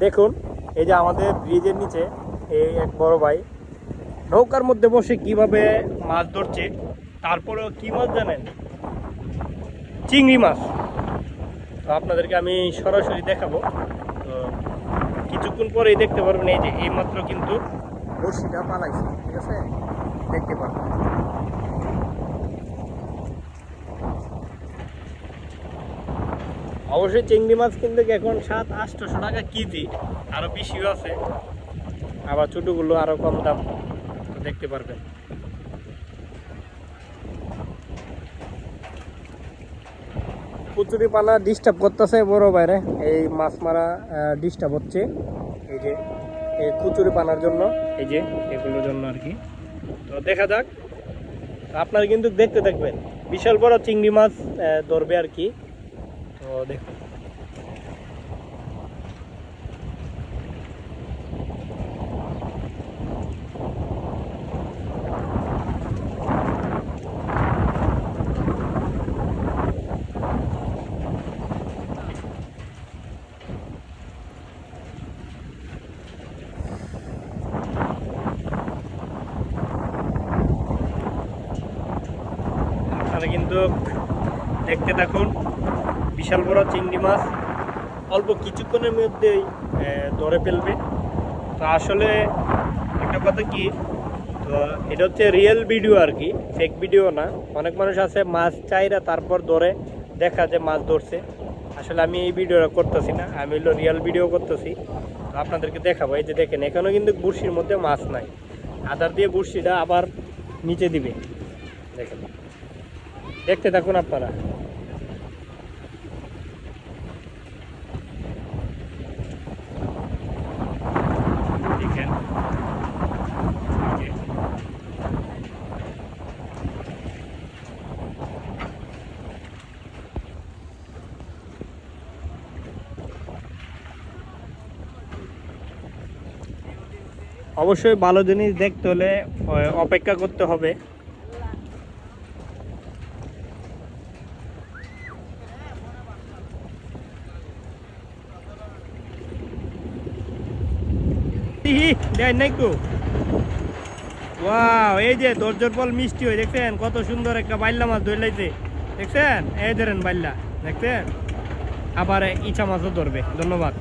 দেখুন এই যে আমাদের ব্রিজের নিচে এই এক বড় ভাই নৌকার মধ্যে বসে কিভাবে মাছ ধরছে। তারপরেও কি মাছ জানেন? চিংড়ি মাছ। তো আপনাদেরকে আমি সরাসরি দেখাবো। তো কিছুক্ষণ পরেই দেখতে পারবেন এই যে এইমাত্র কিন্তু বড়শিটা পালাইছে, ঠিক আছে, দেখতে পারবেন। অবশ্যই চিংড়ি মাছ কিন্তু এখন 700-800 টাকা কেজি, আরো বেশিও আছে, আবার ছোটগুলো আরো কম দাম। তো দেখতে পারবেন। কুচুরি পানা ডিস্টার্ব করতেছে বড় বাইরে, এই মাছ মারা ডিস্টার্ব হচ্ছে এই যে এই কুচুরি পানার জন্য, এই যে এগুলোর জন্য আর কি। তো দেখা যাক, আপনারা কিন্তু দেখতে থাকবেন। বিশাল বড় চিংড়ি মাছ ধরবে আর কি। তো দেখুন আপনারা কিন্তু দেখতে থাকুন। বিশাল বড় চিংড়ি মাছ অল্প কিছুক্ষণের মধ্যেই ধরে ফেলবে। তো আসলে একটা কথা কি, তো এটা হচ্ছে রিয়েল ভিডিও আর কি, ফেক ভিডিও না। অনেক মানুষ আছে মাছ চাইরা তারপর ধরে দেখা যে মাছ ধরছে। আসলে আমি এই ভিডিওটা করতেছি না, আমি হলো রিয়েল ভিডিও করতেছি। তো আপনাদেরকে দেখাবো। এই যে দেখেন এখানেও কিন্তু বড়শির মধ্যে মাছ নাই, আদার দিয়ে বড়শিটা আবার নিচে দিবে। দেখেন, দেখতে থাকুন আপনারা। দেখেন অবশ্যই ভালো জিনিস দেখতে হলে অপেক্ষা করতে হবে। ওয়াও, এই যে দরজার ফল মিষ্টি হয়ে দেখছেন কত সুন্দর একটা বাইল্লা মাছ ধরে লাইছে, দেখছেন? এই ধরেন বাইল্লা, দেখছেন? আবার ইচা মাছও ধরবে। ধন্যবাদ।